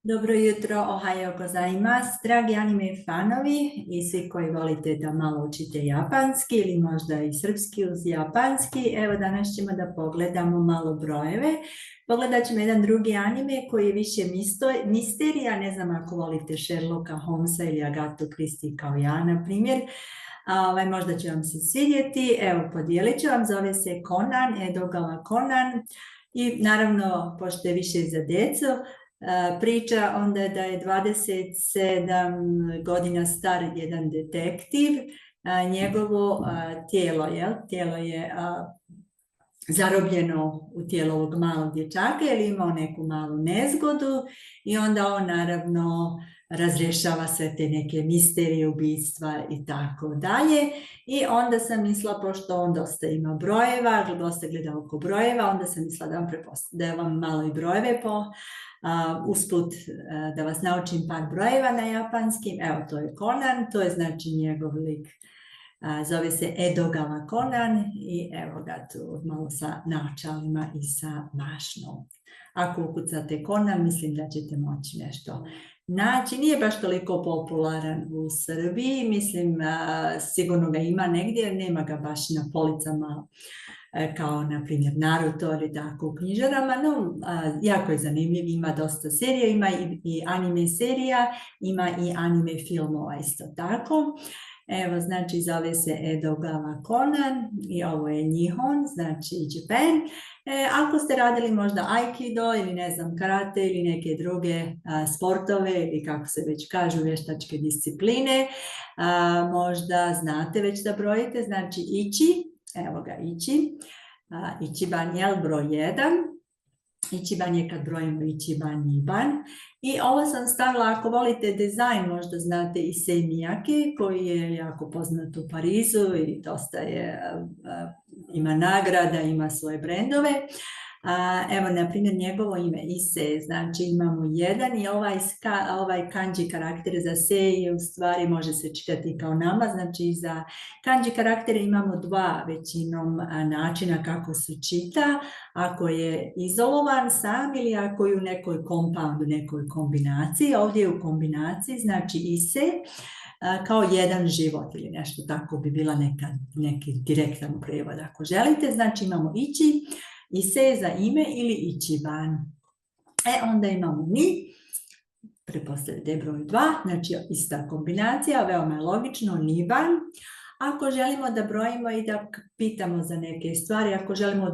Dobro jutro, ohayo gozaimasu, dragi anime fanovi i svi koji volite da malo učite japanski ili možda i srpski uz japanski. Evo danas ćemo da pogledamo malo brojeve. Pogledat ćemo jedan drugi anime koji je više misterija, ne znam ako volite Sherlocka Holmesa ili Agatu Christie kao ja, na primjer. Možda će vam se svidjeti. Evo, podijelit ću vam, zove se Conan, Edogawa Conan i naravno, pošto je više za djecu, priča onda da je 27 godina star jedan detektiv, njegovo tijelo je zarobljeno u tijelo ovog malog dječaka jer je imao neku malu nezgodu i onda on naravno razrješava sve te neke misterije, ubistva i tako dalje. I onda sam mislila, pošto on dosta ima brojeva, dosta gleda oko brojeva, onda sam mislila da vam malo i brojeve usput da vas naučim par brojeva na japanskim. Evo, to je Conan, to je znači njegov lik. Zove se Edogawa Conan i evo ga tu malo sa naočalima i sa mašnom. Ako ukucate Conan, mislim da ćete moći nešto naći. Nije baš toliko popularan u Srbiji, mislim sigurno ga ima negdje, nema ga baš na policama kao na primjer Naruto ili tako u knjižarama, no jako je zanimljiv, ima dosta serija, ima i anime serija, ima i anime filmova isto tako. Evo, znači zove se Edogawa Conan i ovo je Nihon, znači Japan. Ako ste radili možda Aikido ili ne znam karate ili neke druge sportove ili kako se već kažu vještačke discipline, možda znate već da brojite, znači Ichi, evo ga Ichi, Ichiban je broj 1. Ichiban je kad brojimo Ichiban, Niban. I ovo sam stavila, ako volite dizajn, možda znate i Issey Miyake, koji je jako poznat u Parizu i dosta ima nagrada, ima svoje brendove. Evo, na primjer, njegovo ime Issey, znači imamo 1 i ovaj kanji karakter za sei u stvari može se čitati kao nama, znači za kanji karaktere imamo 2 većinom načina kako se čita, ako je izolovan sam ili ako je u nekoj kompoundu, nekoj kombinaciji. Ovdje je u kombinaciji, znači Issey kao jedan život ili nešto tako bi bila neki direktan prijevod ako želite. Znači imamo Ichi, Issey za ime ili Ichiban. Onda imamo Ni, pretpostavljate broj 2, znači ista kombinacija, veoma je logično, Niban. Ako želimo da brojimo i da pitamo za neke stvari, ako želimo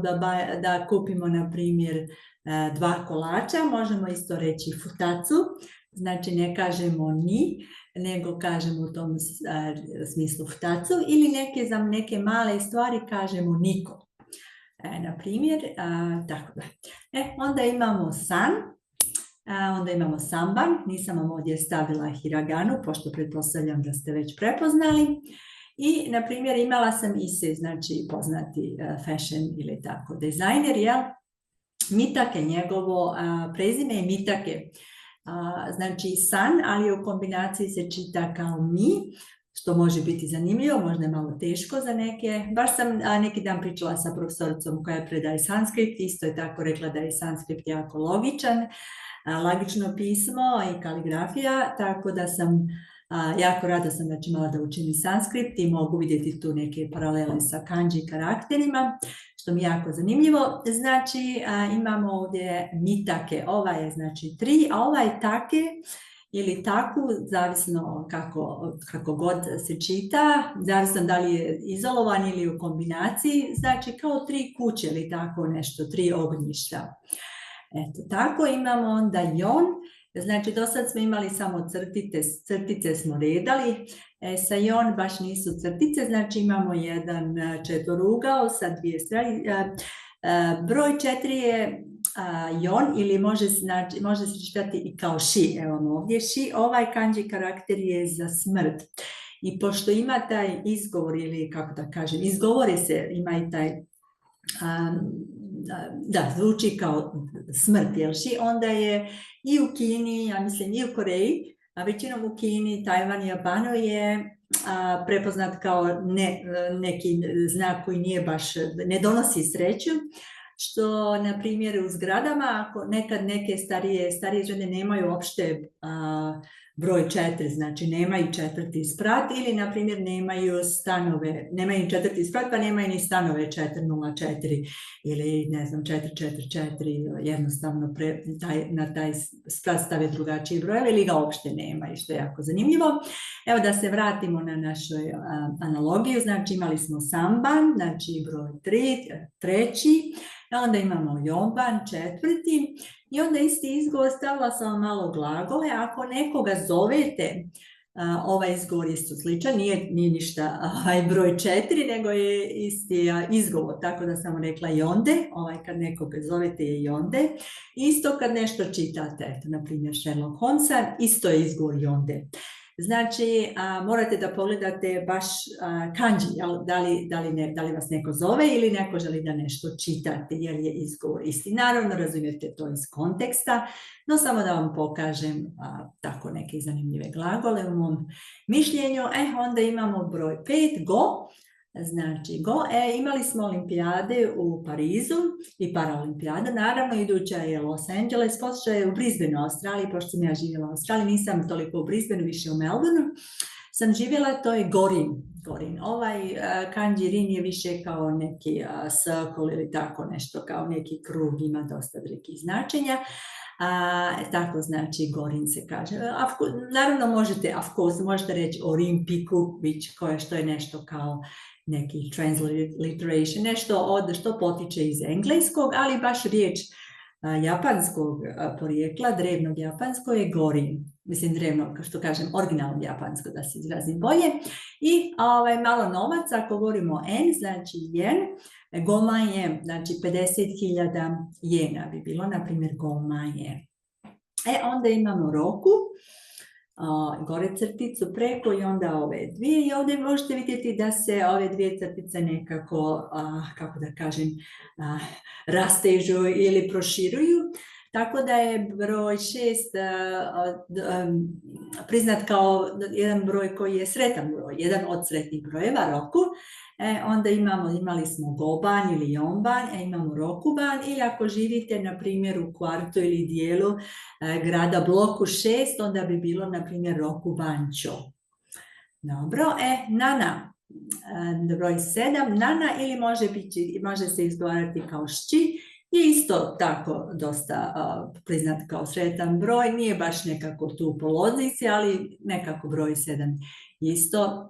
da kupimo na primjer 2 kolača, možemo isto reći futatsu, znači ne kažemo ni, nego kažemo u tom smislu futatsu, ili za neke male stvari kažemo niko. Na primjer, tako da. Onda imamo san, onda imamo samban, nisam vam ovdje stavila hiraganu, pošto pretpostavljam da ste već prepoznali. I, na primjer, imala sam Issey, znači poznati fashion ili tako dizajner, jel? Mitake, njegovo prezime je Mitake. Znači san, ali u kombinaciji se čita kao mi, što može biti zanimljivo, možda je malo teško za neke. Baš sam neki dan pričala sa profesoricom koja predaje sanskrit, isto je tako rekla da je sanskrit jako logičan, logično pismo i kaligrafija, tako da sam jako rada sam da ću malo da učim i sanskrit i mogu vidjeti tu neke paralele sa kanji karakterima, što mi je jako zanimljivo. Znači imamo ovdje mitake, ovaj je znači 3, a ovaj take ili taku, zavisno kako god se čita, zavisno da li je izolovan ili u kombinaciji, znači kao 3 kuće ili tako nešto, 3 ognjišta. Eto, tako imamo onda jon, znači do sad smo imali samo crtice smo redali, sa jon baš nisu crtice, znači imamo jedan četvorugao sa 2 strane. Broj 4 je jon ili može se čitati i kao shi, evo ovdje shi, ovaj kanji karakter je za smrt. I pošto ima taj izgovor ili kako da kažem, izgovori se, ima i taj, zvuči kao smrt, jel shi, onda je i u Kini, ja mislim i u Koreji, a većinom u Kini, Tajvan i Japanu je prepoznat kao neki znak koji nije baš, ne donosi sreću. što, na primjer, u zgradama, ako nekad neke starije žene nemaju uopšte broj 4, znači nemaju 4. sprat, ili, na primjer, nemaju stanove, nemaju 4. sprat, pa nemaju ni stanove 404 ili, ne znam, 444, jednostavno na taj sprat stave drugačiji brojeve ili ga uopšte nemaju, što je jako zanimljivo. Evo, da se vratimo na našu analogiju, znači imali smo samban, znači broj 3, treći, onda imamo jomban, 4. I onda isti izgovor, stavila sam malo glagole. Ako nekoga zovete, ovaj izgovor je isto sličan, nije ništa broj 4, nego je isti izgovor, tako da sam rekla jonde, kad nekoga zovete je jonde. Isto kad nešto čitate, eto, na primjer Sherlock Holmesa, isto je izgovor jonde. Znači, morate da pogledate baš kanji, da li vas neko zove ili neko želi da nešto čitate, jer je izgovor isti. Naravno, razumijete to iz konteksta, no samo da vam pokažem tako neke zanimljive glagole u mom mišljenju. Onda imamo broj 5, go. Znači, go. Imali smo olimpijade u Parizu i paraolimpijada. Naravno, iduća je Los Angeles, poslije je u Brisbaneu, Australiji, pošto sam ja živjela u Australiji, nisam toliko u Brisbaneu, više u Melbourneu. Sam živjela, to je gorin. Ovaj kanji rin je više kao neki circle ili tako nešto, kao neki krug, ima dosta velikih značenja. Tako znači gorin se kaže. Naravno možete reći olimpiku, što je nešto kao neki transliteration, nešto što potiče iz engleskog, ali baš riječ japanskog porijekla, drevnog japanskog je gorin. Mislim drevno, kao što kažem, originalno japansko, da se izrazim bolje. I malo novaca, ako govorimo en, znači jen, goma je, znači 50.000 jena bi bilo, na primjer goma je. Onda imamo roku, gore crticu preko i onda ove dvije, i ovdje možete vidjeti da se ove dvije crtice nekako, kako da kažem, rastežu ili proširuju. Tako da je broj 6 priznat kao jedan broj koji je sretan broj, jedan od sretnih brojeva, roku. Onda imali smo goban ili jomban, imamo rokuban, ili ako živite, na primjer, u kvartu ili dijelu grada bloku 6, onda bi bilo, na primjer, rokubančo. Dobro, nana. Broj 7, nana, ili može se izgovarati kao šći, je isto tako dosta priznat kao sretan broj, nije baš nekako tu po logici, ali nekako broj 7 isto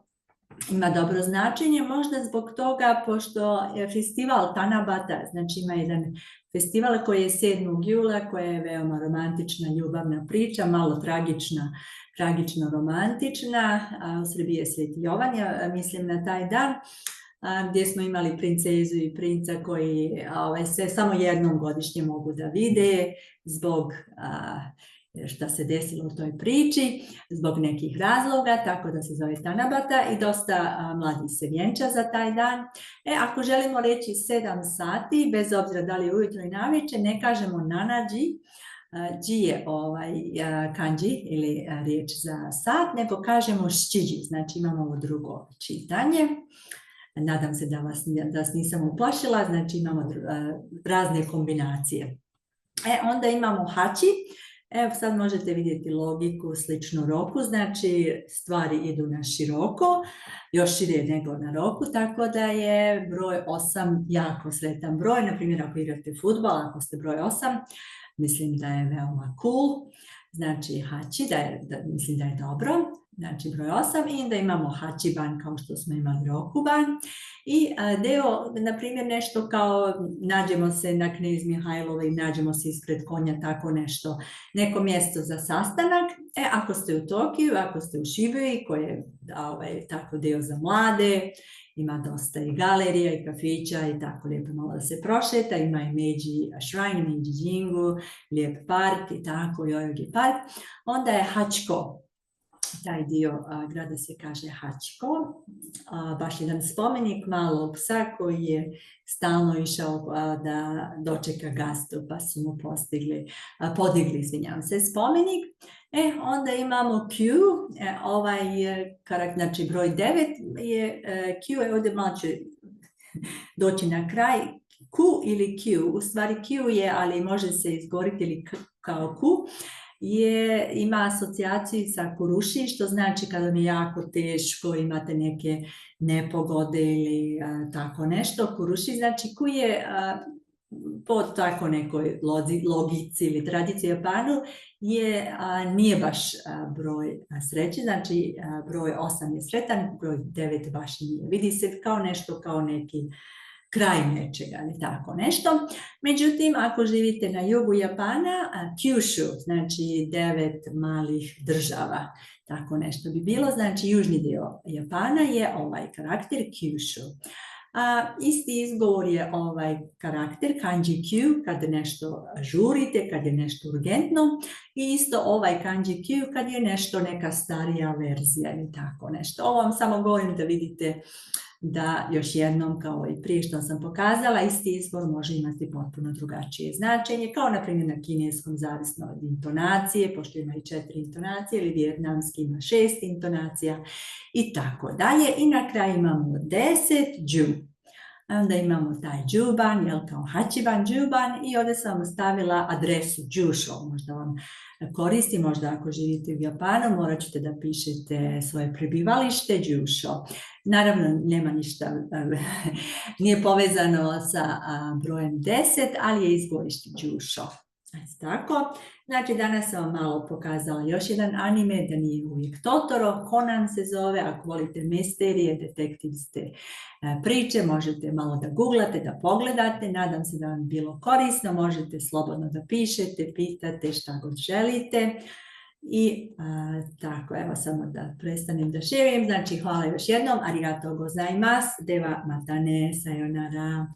ima dobro značenje, možda zbog toga, pošto je festival Tanabata, znači ima jedan festival koji je 7. jula, koja je veoma romantična, ljubavna priča, malo tragično-romantična, u Srbiji je Sveti Jovan, ja mislim na taj dan, gdje smo imali princezu i princa koji se samo jednom godišnje mogu da vide zbog šta se desilo u toj priči, zbog nekih razloga, tako da se zove Tanabata, i dosta mladih se vjenča za taj dan. Ako želimo reći 7 sati, bez obzira da li ujutro i navečer, ne kažemo nanađi, ji je kanji ili riječ za sat, nego kažemo ščiđi, znači imamo ovo drugo čitanje. Nadam se da vas nisam uplašila, znači imamo razne kombinacije. Onda imamo hači. Evo sad možete vidjeti logiku sličnu roku, znači stvari idu na široko, još šire nego na roku, tako da je broj 8 jako sretan broj. Na primjer, ako igrate fudbal, ako ste broj 8, mislim da je veoma cool, znači hači, mislim da je dobro. Znači broj 8, i onda imamo hačiban kao što smo imali rokuban. I na primjer, nešto kao nađemo se na Knez Mihajlova i nađemo se ispred konja, tako nešto, neko mjesto za sastanak. Ako ste u Tokiju, ako ste u Šibui, koji je tako dio za mlade, ima dosta i galerija i kafića i tako lijepo malo da se prošeta, ima i Meiji Shrine, Meiji Jingu, lijep park i tako, Yoyogi park. Onda je Hachiko. Taj dio grada se kaže Hachiko, baš jedan spomenik malog psa koji je stalno išao da dočeka gastu, pa su mu podigli spomenik. Onda imamo Q, znači broj 9 je Q, ovdje malo će doći na kraj. Q ili Q, u stvari Q je, ali može se izgovoriti ili kao Q, ima asocijaciju sa kuruši, što znači kada mi je jako teško, imate neke nepogode ili tako nešto. Kuruši znači Q je po tako nekoj logici ili tradiciji Japanu nije baš broj sreće, znači broj 8 je sretan, broj 9 baš nije. Vidi se kao nešto, kao neki kraj nečega ili tako nešto. Međutim, ako živite na jugu Japana, Kyushu, znači 9 malih država, tako nešto bi bilo, znači južni dio Japana je ovaj karakter Kyushu. Isti izgovor je ovaj karakter kanji Q kad nešto žurite, kad je nešto urgentno, i isto ovaj kanji Q kad je nešto neka starija verzija ili tako nešto. Ovo vam samo govorim da vidite da još jednom, kao i prije što sam pokazala, isti izgovor može imati potpuno drugačije značenje, kao na primjer na kineskom, zavisno od intonacije, pošto ima i 4 intonacije, ili vijetnamski ima 6 intonacija i tako dalje. I na kraju imamo 10, džu. Onda imamo taj džuban, kao hachiban džuban, i ovdje sam stavila adresu džušo, možda vam koristi, možda ako živite u Japanu morat ćete da pišete svoje prebivalište džušo. Naravno nema ništa, nije povezano sa brojem 10, ali je izgovorište džušo. Tako. Znači danas sam vam malo pokazala još jedan anime, da nije uvijek Totoro, Conan se zove. Ako volite misterije, detektivske priče, možete malo da googlate, da pogledate. Nadam se da vam bilo korisno, možete slobodno da pišete, pitate šta god želite. I tako, evo samo da prestanem da širim. Znači hvala još jednom, arigatou gozaimasu, deva matane, sayonara.